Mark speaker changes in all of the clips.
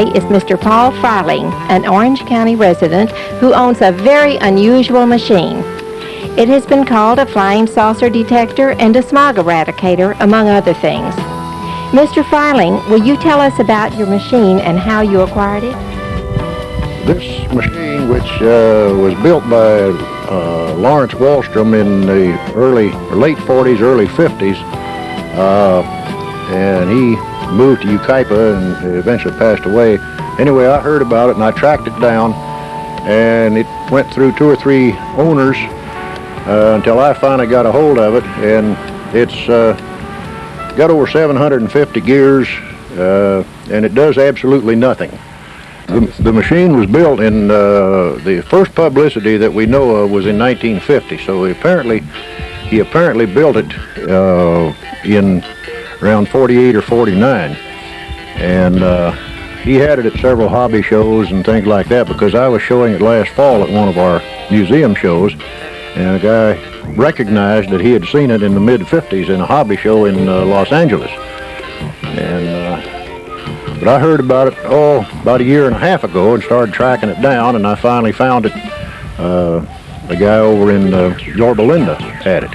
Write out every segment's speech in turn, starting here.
Speaker 1: is Mr. Paul Freiling, an Orange County resident who owns a very unusual machine. It has been called a flying saucer detector and a smog eradicator, among other things. Mr. Freiling, will you tell us about your machine and how you acquired it?
Speaker 2: This machine, which was built by Lawrence Wahlstrom in the late 40s, early 50s, and he moved to Yucaipa and eventually passed away. Anyway, I heard about it and I tracked it down, and it went through 2 or 3 owners until I finally got a hold of it, and it's got over 750 gears, and it does absolutely nothing. The machine was built in, the first publicity that we know of was in 1950, so he apparently built it in around 48 or 49, and he had it at several hobby shows and things like that, because I was showing it last fall at one of our museum shows, and a guy recognized that he had seen it in the mid-50s in a hobby show in Los Angeles. But I heard about it about a year and a half ago and started tracking it down, and I finally found it. A guy over in Yorba Linda had it.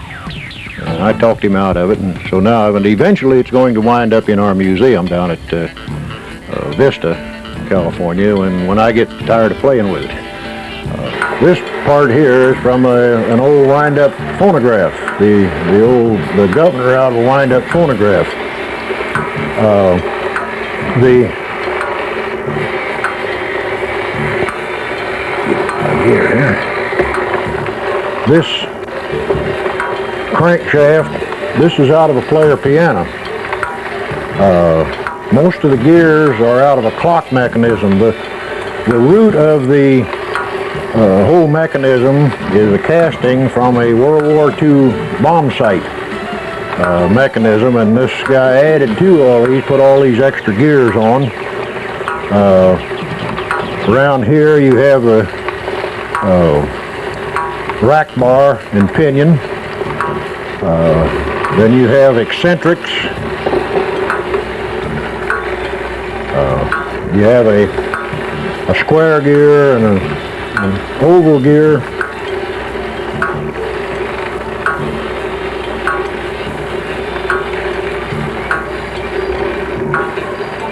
Speaker 2: And I talked him out of it, and so now eventually it's going to wind up in our museum down at Vista, California, when I get tired of playing with it. This part here is from an old wind-up phonograph, the governor out of a wind-up phonograph. This crankshaft, this is out of a player piano. Most of the gears are out of a clock mechanism. The root of the whole mechanism is a casting from a World War II bomb site mechanism, and this guy added to all these, put all these extra gears on. Around here you have a rack bar and pinion. Then you have eccentrics. You have a square gear and an oval gear.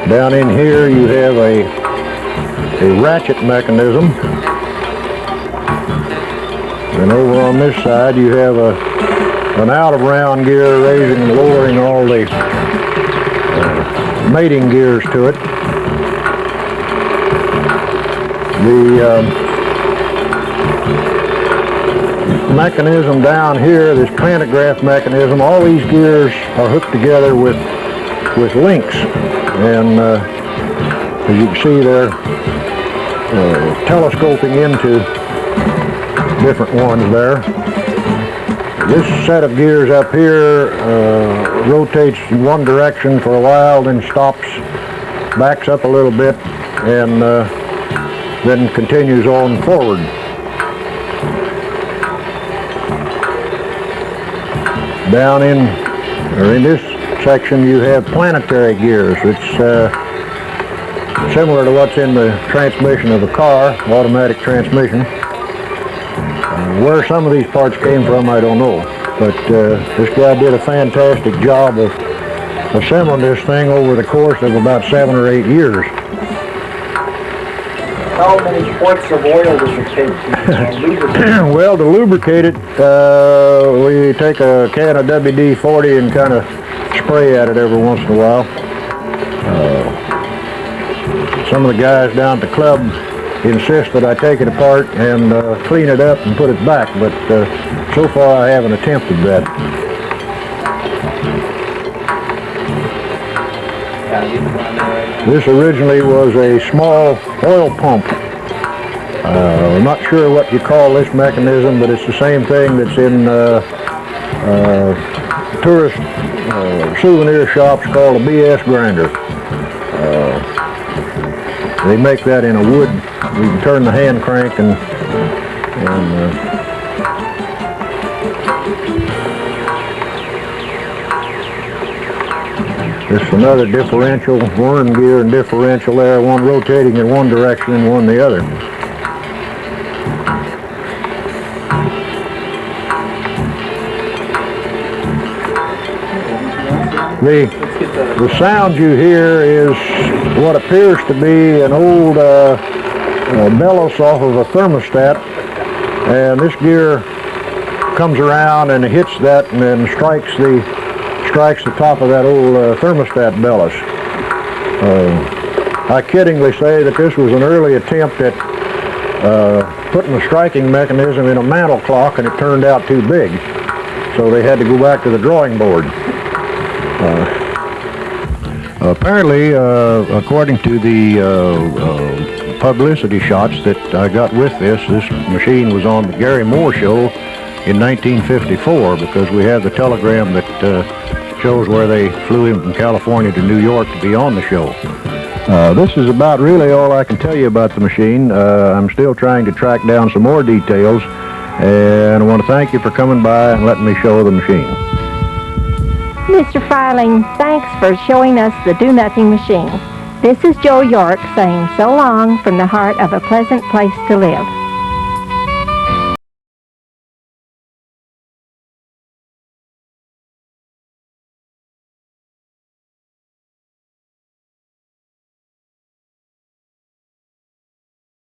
Speaker 2: Down in here you have a ratchet mechanism. And over on this side you have an out-of-round gear raising and lowering all the mating gears to it. The mechanism down here, this pantograph mechanism, all these gears are hooked together with links, and as you can see they're telescoping into different ones there. This set of gears up here rotates in one direction for a while, then stops, backs up a little bit, and then continues on forward. Down in this section you have planetary gears. It's similar to what's in the transmission of a car, automatic transmission. Where some of these parts came from, I don't know, but this guy did a fantastic job of assembling this thing over the course of about 7 or 8 years.
Speaker 3: How many quarts of oil does it take to lubricate?
Speaker 2: Well, to lubricate it, we take a can of WD-40 and kind of spray at it every once in a while. Some of the guys down at the club insist that I take it apart and clean it up and put it back, but so far I haven't attempted that. This originally was a small oil pump. I'm not sure what you call this mechanism, but it's the same thing that's in tourist souvenir shops called a BS grinder. They make that in a wood. You can turn the hand crank and There's another differential, worm gear and differential there, one rotating in one direction and one the other. The sound you hear is what appears to be an old bellows off of a thermostat, and this gear comes around and hits that and then strikes the top of that old thermostat bellows. I kiddingly say that this was an early attempt at putting a striking mechanism in a mantle clock, and it turned out too big, so they had to go back to the drawing board. Apparently, according to the publicity shots that I got with this machine was on the Gary Moore show in 1954, because we have the telegram that shows where they flew him from California to New York to be on the show. This is about really all I can tell you about the machine. I'm still trying to track down some more details, and I want to thank you for coming by and letting me show the machine.
Speaker 1: Mr. Freiling, thanks for showing us the do-nothing machine. This is Joe York saying so long from the heart of a pleasant place to live.